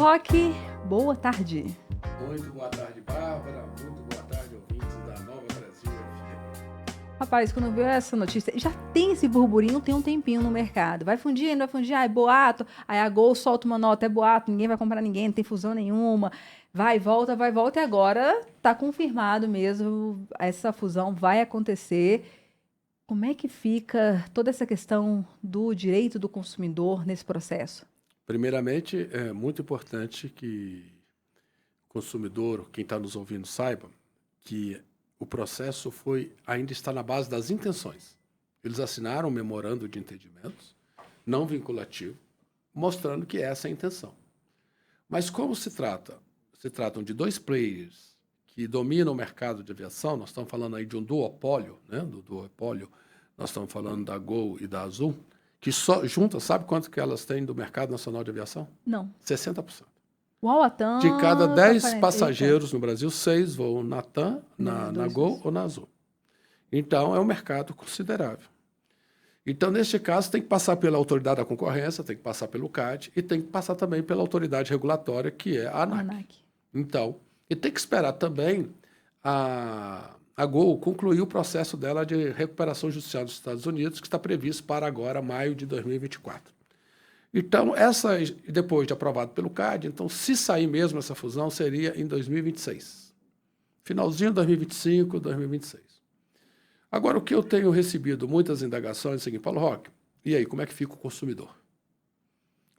Roque, boa tarde. Muito boa tarde, Bárbara. Muito boa tarde, ouvintes da Nova Brasil FM. Rapaz, quando veio essa notícia, já tem esse burburinho, tem um tempinho no mercado. Vai fundir, não vai fundir, é boato. Aí a Gol solta uma nota, é boato, ninguém vai comprar ninguém, não tem fusão nenhuma. Vai, volta, e agora tá confirmado mesmo, essa fusão vai acontecer. Como é que fica toda essa questão do direito do consumidor nesse processo? Primeiramente, é muito importante que o consumidor, quem está nos ouvindo, saiba que o processo ainda está na base das intenções. Eles assinaram um memorando de entendimentos não vinculativo, mostrando que essa é a intenção. Mas como se tratam de dois players que dominam o mercado de aviação, nós estamos falando aí de um duopólio, né? Do duopólio, nós estamos falando da Gol e da Azul, que só juntas, sabe quanto que elas têm do mercado nacional de aviação? Não. 60%. Uau, a TAM... De cada 10 passageiros no Brasil, 6 voam na TAM, na Gol ou na Azul. Então, é um mercado considerável. Então, neste caso, tem que passar pela autoridade da concorrência, tem que passar pelo CAD e tem que passar também pela autoridade regulatória, que é a ANAC. Então, e tem que esperar também a Gol concluir o processo dela de recuperação judicial dos Estados Unidos, que está previsto para agora, maio de 2024. Então, depois de aprovado pelo CAD, então, se sair mesmo essa fusão, seria em 2026. Finalzinho de 2025, 2026. Agora, o que eu tenho recebido muitas indagações é o seguinte, Paulo Roque, e aí, como é que fica o consumidor?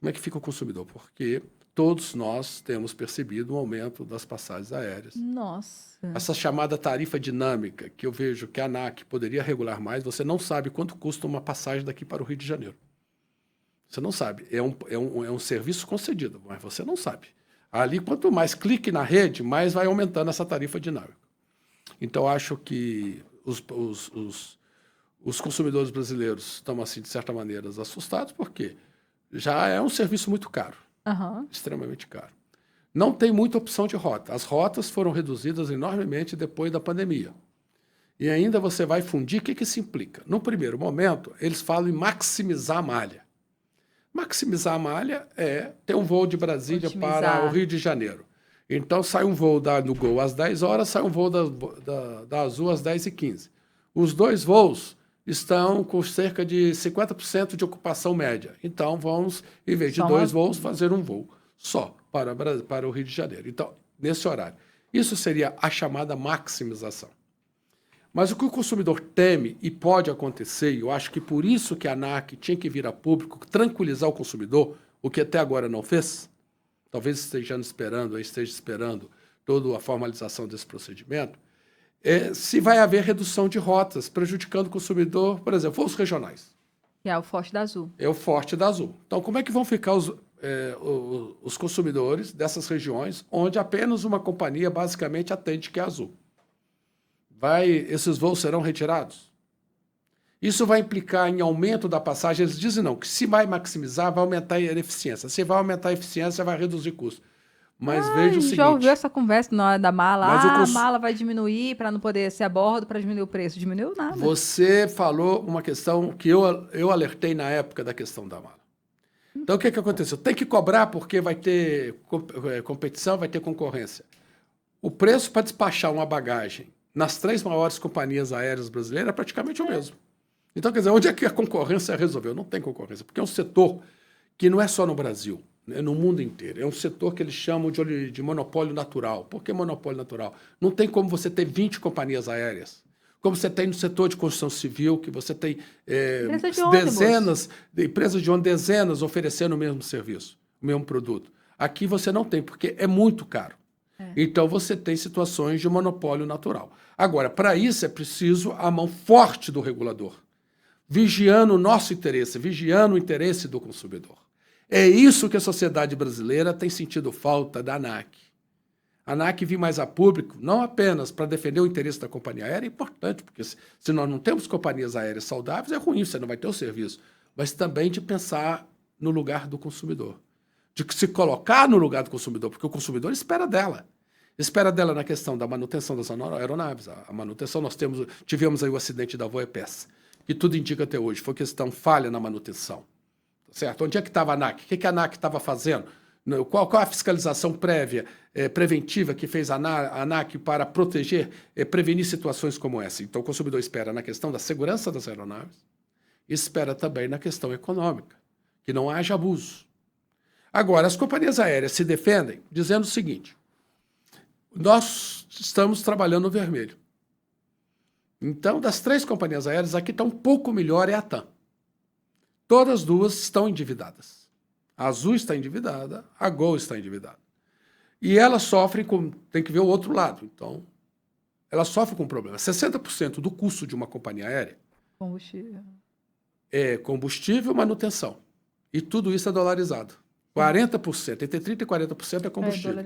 Como é que fica o consumidor? Porque todos nós temos percebido um aumento das passagens aéreas. Nossa! Essa chamada tarifa dinâmica, que eu vejo que a ANAC poderia regular mais, você não sabe quanto custa uma passagem daqui para o Rio de Janeiro. Você não sabe. É um serviço concedido, mas você não sabe. Ali, quanto mais clique na rede, mais vai aumentando essa tarifa dinâmica. Então, acho que os consumidores brasileiros estão, assim, de certa maneira, assustados, porque já é um serviço muito caro, extremamente caro. Não tem muita opção de rota. As rotas foram reduzidas enormemente depois da pandemia. E ainda você vai fundir, o que isso implica? No primeiro momento, eles falam em maximizar a malha. Maximizar a malha é ter um voo de Brasília para o Rio de Janeiro. Então, sai um voo do Gol às 10 horas, sai um voo da Azul às 10h15. Os dois voos estão com cerca de 50% de ocupação média. Então, vamos, em vez de dois voos, fazer um voo só para o Rio de Janeiro. Então, nesse horário. Isso seria a chamada maximização. Mas o que o consumidor teme e pode acontecer, e eu acho que por isso que a ANAC tinha que vir a público, tranquilizar o consumidor, o que até agora não fez, talvez esteja esperando toda a formalização desse procedimento, se vai haver redução de rotas, prejudicando o consumidor, por exemplo, voos regionais. Que é o forte da Azul. É o forte da Azul. Então, como é que vão ficar os consumidores dessas regiões, onde apenas uma companhia basicamente atende, que é a Azul? Esses voos serão retirados? Isso vai implicar em aumento da passagem. Eles dizem não, que se vai maximizar, vai aumentar a eficiência. Se vai aumentar a eficiência, vai reduzir custo. Mas veja o seguinte... Já ouviu essa conversa na hora da mala? A mala vai diminuir para não poder ser a bordo, para diminuir o preço. Diminuiu nada. Você falou uma questão que eu alertei na época da questão da mala. Então, o que aconteceu? Tem que cobrar porque vai ter competição, vai ter concorrência. O preço para despachar uma bagagem nas 3 maiores companhias aéreas brasileiras é praticamente o mesmo. Então, quer dizer, onde é que a concorrência resolveu? Não tem concorrência, porque é um setor que não é só no Brasil, é no mundo inteiro. É um setor que eles chamam de monopólio natural. Por que monopólio natural? Não tem como você ter 20 companhias aéreas. Como você tem no setor de construção civil, que você tem empresas de ônibus, dezenas oferecendo o mesmo serviço, o mesmo produto. Aqui você não tem, porque é muito caro. Então, você tem situações de monopólio natural. Agora, para isso é preciso a mão forte do regulador, vigiando o nosso interesse, vigiando o interesse do consumidor. É isso que a sociedade brasileira tem sentido falta da ANAC. A ANAC vir mais a público, não apenas para defender o interesse da companhia aérea, é importante, porque se nós não temos companhias aéreas saudáveis, é ruim, você não vai ter o serviço, mas também de pensar no lugar do consumidor, de se colocar no lugar do consumidor, porque o consumidor espera dela. Espera dela na questão da manutenção das aeronaves. A manutenção, tivemos aí o acidente da Voepes, que tudo indica até hoje, foi questão falha na manutenção. Certo? Onde é que estava a ANAC? O que a ANAC estava fazendo? Qual a fiscalização prévia, preventiva que fez a ANAC para proteger, prevenir situações como essa? Então, o consumidor espera na questão da segurança das aeronaves, espera também na questão econômica, que não haja abuso. Agora, as companhias aéreas se defendem dizendo o seguinte: nós estamos trabalhando no vermelho. Então, das 3 companhias aéreas, aqui está um pouco melhor é a TAM. Todas as duas estão endividadas. A Azul está endividada, a Gol está endividada. E elas sofrem com... Tem que ver o outro lado. Então, elas sofrem com um problema. 60% do custo de uma companhia aérea é combustível e manutenção. E tudo isso é dolarizado. 40%, entre 30% e 40% é combustível.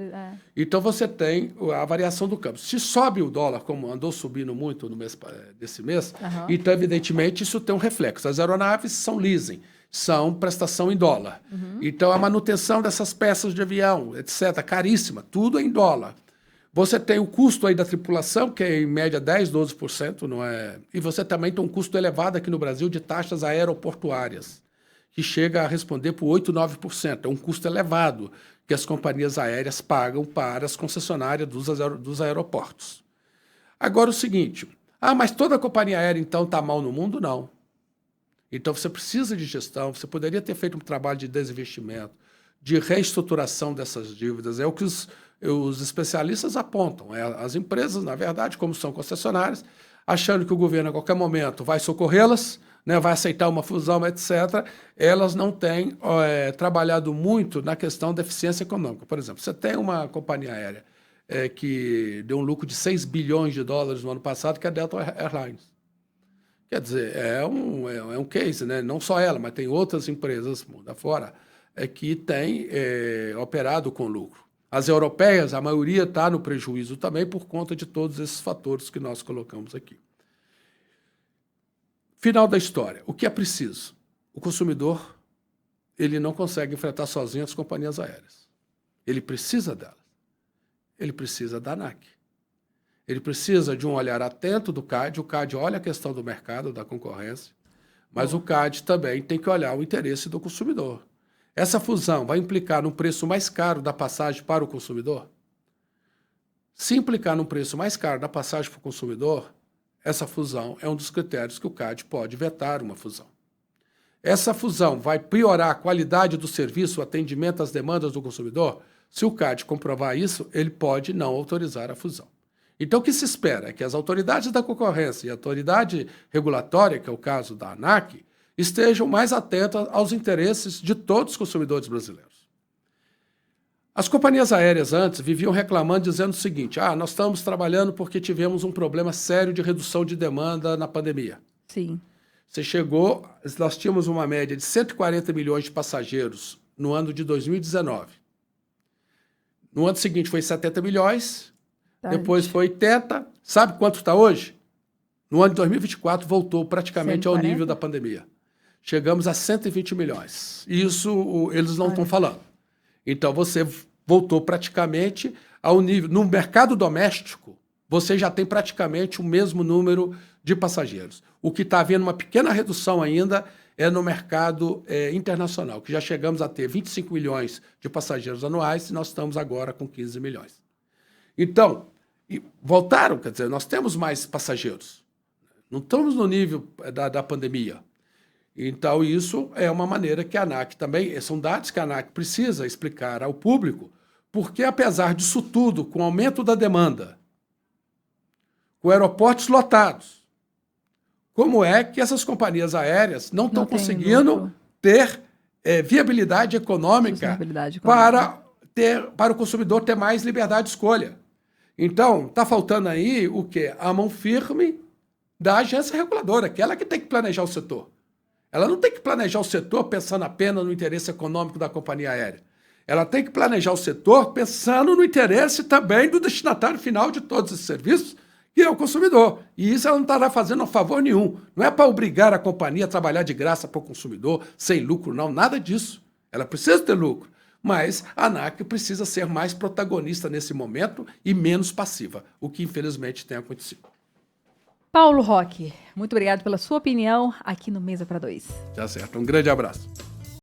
Então, você tem a variação do câmbio. Se sobe o dólar, como andou subindo muito no mês, desse mês, então, evidentemente, isso tem um reflexo. As aeronaves são leasing, são prestação em dólar. Então, a manutenção dessas peças de avião, etc., caríssima, tudo é em dólar. Você tem o custo aí da tripulação, que é em média 10%, 12%, não é? E você também tem um custo elevado aqui no Brasil de taxas aeroportuárias, que chega a responder por 8%, 9%. É um custo elevado que as companhias aéreas pagam para as concessionárias dos aeroportos. Agora, o seguinte, mas toda companhia aérea, então, está mal no mundo? Não. Então, você precisa de gestão, você poderia ter feito um trabalho de desinvestimento, de reestruturação dessas dívidas. É o que os especialistas apontam. As empresas, na verdade, como são concessionárias, achando que o governo, a qualquer momento, vai socorrê-las, né, vai aceitar uma fusão, etc., elas não têm trabalhado muito na questão da eficiência econômica. Por exemplo, você tem uma companhia aérea que deu um lucro de 6 bilhões de dólares no ano passado, que é a Delta Airlines. Quer dizer, é um case, né? Não só ela, mas tem outras empresas mundo afora que têm operado com lucro. As europeias, a maioria está no prejuízo também por conta de todos esses fatores que nós colocamos aqui. Final da história. O que é preciso? O consumidor, ele não consegue enfrentar sozinho as companhias aéreas. Ele precisa delas. Ele precisa da ANAC. Ele precisa de um olhar atento do CAD. O CAD olha a questão do mercado, da concorrência, mas o CAD também tem que olhar o interesse do consumidor. Essa fusão vai implicar num preço mais caro da passagem para o consumidor? Se implicar num preço mais caro da passagem para o consumidor, essa fusão é um dos critérios que o CAD pode vetar uma fusão. Essa fusão vai piorar a qualidade do serviço, o atendimento às demandas do consumidor? Se o CAD comprovar isso, ele pode não autorizar a fusão. Então, o que se espera é que as autoridades da concorrência e a autoridade regulatória, que é o caso da ANAC, estejam mais atentas aos interesses de todos os consumidores brasileiros. As companhias aéreas antes viviam reclamando, dizendo o seguinte: nós estamos trabalhando porque tivemos um problema sério de redução de demanda na pandemia. Sim. Nós tínhamos uma média de 140 milhões de passageiros no ano de 2019. No ano seguinte foi 70 milhões, depois foi 80. Sabe quanto está hoje? No ano de 2024 voltou praticamente 140? ao nível da pandemia. Chegamos a 120 milhões. Isso eles não estão falando. Então, você voltou praticamente ao nível... No mercado doméstico, você já tem praticamente o mesmo número de passageiros. O que está havendo uma pequena redução ainda é no mercado internacional, que já chegamos a ter 25 milhões de passageiros anuais e nós estamos agora com 15 milhões. Então, voltaram, quer dizer, nós temos mais passageiros. Não estamos no nível da pandemia. Então, isso é uma maneira que a ANAC também... São dados que a ANAC precisa explicar ao público, porque, apesar disso tudo, com o aumento da demanda, com aeroportos lotados, como é que essas companhias aéreas não estão conseguindo ter viabilidade econômica para o consumidor ter mais liberdade de escolha? Então, está faltando aí o quê? A mão firme da agência reguladora, que ela que tem que planejar o setor. Ela não tem que planejar o setor pensando apenas no interesse econômico da companhia aérea. Ela tem que planejar o setor pensando no interesse também do destinatário final de todos esses serviços, que é o consumidor. E isso ela não estará fazendo a favor nenhum. Não é para obrigar a companhia a trabalhar de graça para o consumidor, sem lucro, não. Nada disso. Ela precisa ter lucro. Mas a ANAC precisa ser mais protagonista nesse momento e menos passiva, o que infelizmente tem acontecido. Paulo Roque, muito obrigado pela sua opinião aqui no Mesa para Dois. Tá certo. Um grande abraço.